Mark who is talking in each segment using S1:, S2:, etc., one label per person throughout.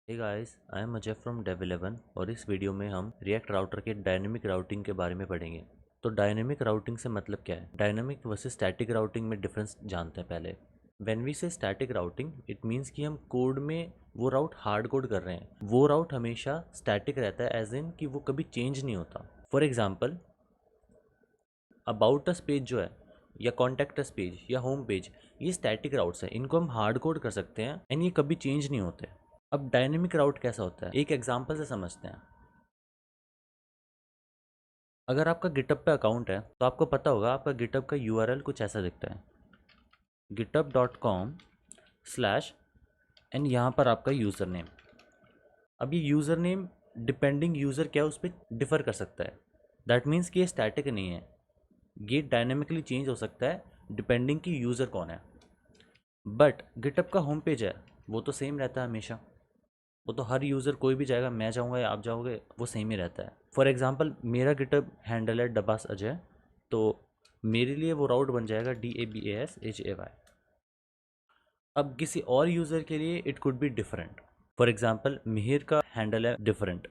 S1: Hey guys, I am Ajay from Dev11 और इस video में हम रिएक्ट राउटर के डायनेमिक राउटिंग के बारे में पढ़ेंगे। तो डायनेमिक राउटिंग से मतलब क्या है? डायनेमिक वर्सेस स्टैटिक राउटिंग में डिफरेंस जानते हैं पहले। व्हेन वी से स्टैटिक राउटिंग इट मीन्स कि हम कोड में वो राउट हार्ड कोड कर रहे हैं। वो राउट हमेशा स्टैटिक रहता है, एज इन कि वो कभी चेंज नहीं होता। For example, about us page जो है, या कॉन्टैक्ट अस पेज, या होम पेज, ये स्टैटिक राउट्स हैं। इनको हम हार्ड कोड कर सकते हैं एंड ये कभी चेंज नहीं होते। अब डायनेमिक राउट कैसा होता है, एक एग्जांपल से समझते हैं। अगर आपका गिटअप पे अकाउंट है तो आपको पता होगा आपका गिटअप का यूआरएल कुछ ऐसा दिखता है, github.com/ एंड यहाँ पर आपका यूज़र नेम। अब ये यूज़र नेम डिपेंडिंग यूज़र क्या है उस पर डिफ़र कर सकता है। दैट मीन्स कि ये स्टैटिक नहीं है, ये डायनेमिकली चेंज हो सकता है डिपेंडिंग कि यूज़र कौन है। बट गिटअप का होम पेज है वो तो सेम रहता है हमेशा। वो तो हर यूज़र कोई भी जाएगा, मैं जाऊँगा या आप जाओगे, वो सेम ही रहता है। फॉर एग्जांपल, मेरा गिटहब हैंडल है डबास अजय, तो मेरे लिए वो राउट बन जाएगा DABASHAY। अब किसी और यूज़र के लिए it could be different. For example, Mihir का हैंडल है डिफरेंट।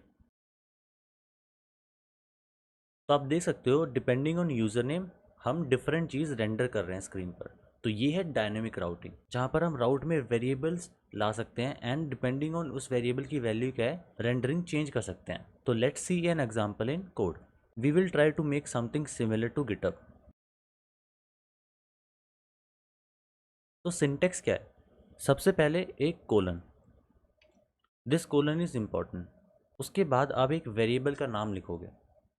S1: तो आप देख सकते हो डिपेंडिंग ऑन यूज़र नेम हम डिफरेंट चीज़ रेंडर कर रहे हैं स्क्रीन पर। तो ये है डायनेमिक राउटिंग, जहाँ पर हम राउट में वेरिएबल्स ला सकते हैं एंड डिपेंडिंग ऑन उस वेरिएबल की वैल्यू क्या है रेंडरिंग चेंज कर सकते हैं। तो let's see an example in code. We will try to make something similar to GitHub. तो सिंटेक्स क्या है? सबसे पहले एक colon, this colon is important. उसके बाद आप एक वेरिएबल का नाम लिखोगे।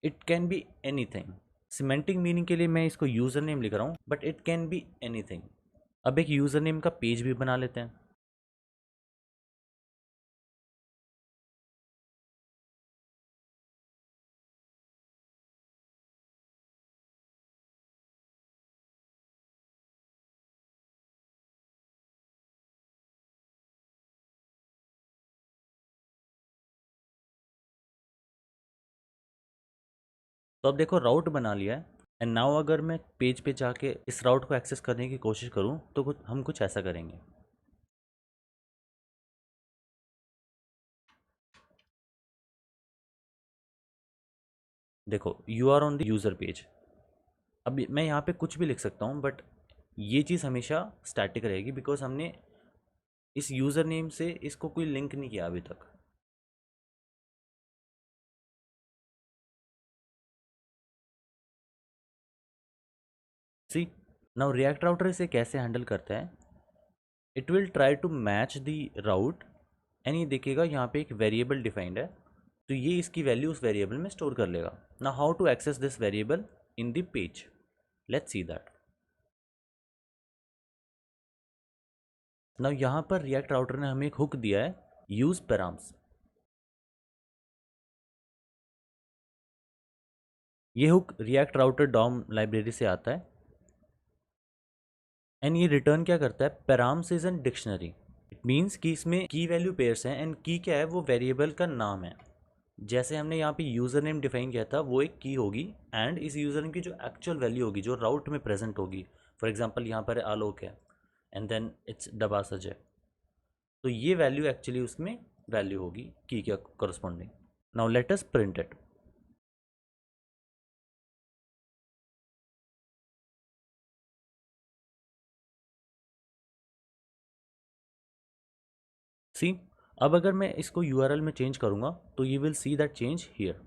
S1: It can be anything. Semantic meaning के लिए मैं इसको यूज़र नेम लिख रहा हूँ, but it can be anything. अब एक यूज़र नेम का पेज भी बना लेते हैं। तो अब देखो राउट बना लिया है। एंड नाउ अगर मैं पेज पे जाके इस राउट को एक्सेस करने की कोशिश करूँ तो हम कुछ ऐसा करेंगे। देखो, you are on the user page. अब मैं यहाँ पे कुछ भी लिख सकता हूँ, बट ये चीज़ हमेशा स्टैटिक रहेगी बिकॉज हमने इस यूज़र नेम से इसको कोई लिंक नहीं किया अभी तक। सी, नाउ रिएक्ट राउटर इसे कैसे हैंडल करता है? It will try to match the route and ये देखिएगा यहाँ पे एक वेरिएबल डिफाइंड है, तो ये इसकी वैल्यू उस वेरिएबल में स्टोर कर लेगा। Now how to access this variable in the page, let's see that. Now यहाँ पर रिएक्ट राउटर ने हमें एक हुक दिया है, यूज पैराम्स। ये hook React router DOM library से आता है एंड ये रिटर्न क्या करता है, params is an dictionary. It means कि इसमें की वैल्यू पेयर्स हैं एंड की क्या है, वो वेरिएबल का नाम है। जैसे हमने यहाँ पे यूज़र नेम डिफाइन किया था वो एक की होगी एंड इस यूज़र नेम की जो एक्चुअल वैल्यू होगी जो राउट में प्रेजेंट होगी। फॉर एग्जांपल यहाँ पर आलोक है and then it's Dabas Ajay, तो ये वैल्यू एक्चुअली उसमें वैल्यू होगी की के corresponding. Now let us print it. See, अब अगर मैं इसको यूआरएल में चेंज करूँगा तो you will see that change here.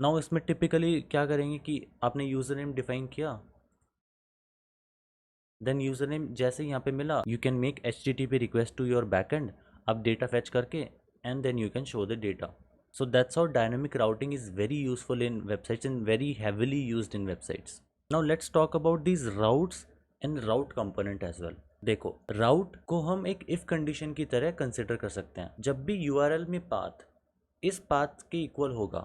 S1: Now इसमें टिपिकली क्या करेंगे कि आपने यूज़र नेम डिफाइन किया, देन यूज़र नेम जैसे ही यहाँ पे मिला you can make HTTP request to your backend. अब डेटा फेच करके and then you can show the data. So that's how dynamic routing is very useful in websites and very heavily used in websites. Now let's talk about these routes and route component as well. देखो, route को हम एक if condition की तरह consider कर सकते हैं। जब भी URL में पाथ इस पाथ के इक्वल होगा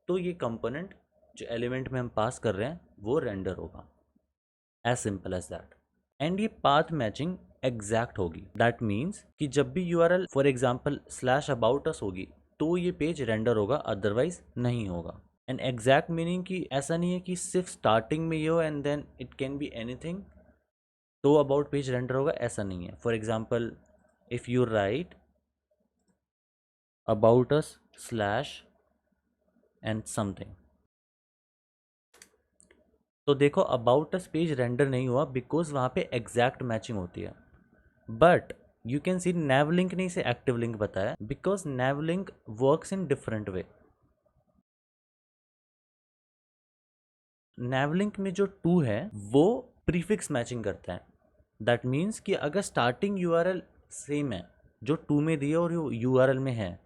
S1: तो ये कंपोनेंट जो एलिमेंट में हम पास कर रहे हैं वो रेंडर होगा। As simple as that. And ये पाथ मैचिंग एग्जैक्ट होगी। दैट मीन्स कि जब भी URL for example /about us होगी तो ये पेज रेंडर होगा, अदरवाइज नहीं होगा। एंड एग्जैक्ट मीनिंग कि ऐसा नहीं है कि सिर्फ स्टार्टिंग में ये हो and then it can be anything तो अबाउट पेज रेंडर होगा, ऐसा नहीं है। For example if you write about us slash and something, तो देखो अबाउट अस पेज रेंडर नहीं हुआ बिकॉज वहाँ पे एग्जैक्ट मैचिंग होती है। But you can see naive link ने इसे एक्टिव लिंक बताया because naive link works in different way. Naive link में जो टू है वो प्रीफिक्स मैचिंग करता है। दैट मीन्स कि अगर स्टार्टिंग यूआरएल सेम है जो टू में दिया और यूआरएल में है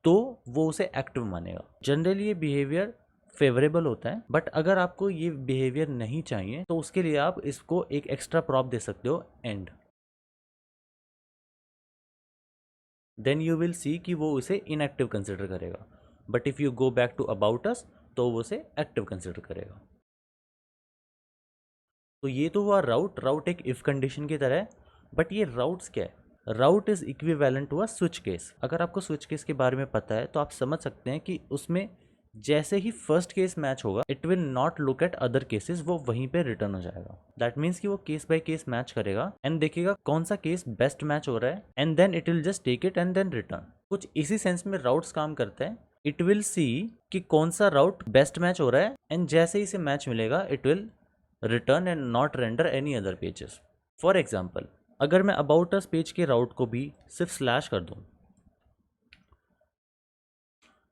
S1: तो वो उसे एक्टिव मानेगा। जनरली ये बिहेवियर फेवरेबल होता है, बट अगर आपको ये बिहेवियर नहीं चाहिए तो उसके लिए आप इसको एक एक्स्ट्रा प्रॉप दे सकते हो and, then you will see कि वो उसे इनएक्टिव कंसिडर करेगा। But if you go back to about us तो वो उसे एक्टिव कंसिडर करेगा। तो ये तो हुआ राउट। राउट एक इफ कंडीशन की तरह है, बट ये राउट्स क्या है? Route is equivalent to a switch case. अगर आपको स्विच केस के बारे में पता है तो आप समझ सकते हैं कि उसमें जैसे ही फर्स्ट केस मैच होगा it will not look at other cases, वो वहीं पे रिटर्न हो जाएगा। दैट मीन्स कि वो केस बाय केस मैच करेगा एंड देखेगा कौन सा केस बेस्ट मैच हो रहा है and then it will just take it and then return. कुछ इसी सेंस में राउट्स काम करते हैं। इट विल सी कि कौन सा राउट बेस्ट मैच हो रहा है एंड जैसे ही इसे मैच मिलेगा it will return and not render any other pages. For example अगर मैं अबाउट अस पेज के राउट को भी सिर्फ स्लैश कर दूं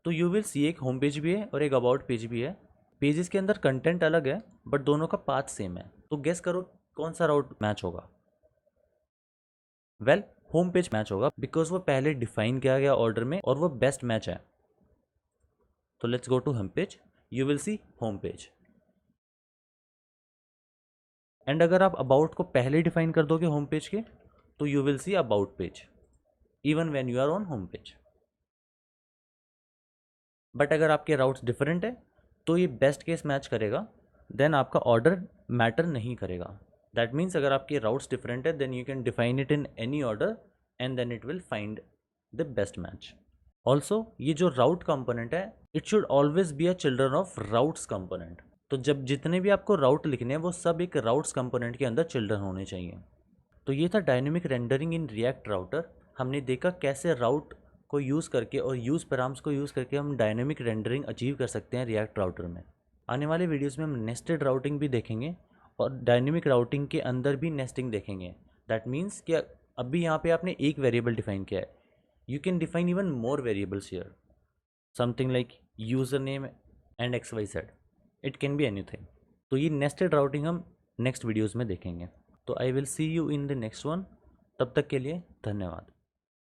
S1: तो यू विल सी एक होम पेज भी है और एक अबाउट पेज भी है। पेजेस के अंदर कंटेंट अलग है बट दोनों का पाथ सेम है। तो गेस करो कौन सा राउट मैच होगा? वेल होम पेज मैच होगा बिकॉज वो पहले डिफाइन किया गया ऑर्डर में और वो बेस्ट मैच है। तो let's go to home page, you will see home page. And अगर आप अबाउट को पहले डिफाइन कर दोगे होम पेज के तो you will see about page even when you are on home page. But अगर आपके राउट्स डिफरेंट है तो ये बेस्ट केस मैच करेगा, देन आपका ऑर्डर मैटर नहीं करेगा। दैट मीन्स अगर आपके राउट्स डिफरेंट है then you can define it in any order and then it will find the best match. Also ये जो राउट कंपोनेंट है it should always be a children of routes component. तो जब जितने भी आपको राउट लिखने हैं वो सब एक राउट्स कंपोनेंट के अंदर चिल्ड्रन होने चाहिए। तो ये था dynamic rendering in React router. हमने देखा कैसे राउट को यूज़ करके और यूज़ पैराम्स को यूज़ करके हम डायनेमिक रेंडरिंग अचीव कर सकते हैं रिएक्ट राउटर में। आने वाले वीडियोस में हम नेस्टेड राउटिंग भी देखेंगे और डायनेमिक राउटिंग के अंदर भी नेस्टिंग देखेंगे। दैट मीन्स कि अभी यहाँ पे आपने एक वेरिएबल डिफाइन किया है, you can define even more variables here, something like user name and X Y Z, it can be anything. तो ये नेस्टेड राउटिंग हम नेक्स्ट वीडियोज़ में देखेंगे। तो I will see you in the next one. तब तक के लिए धन्यवाद।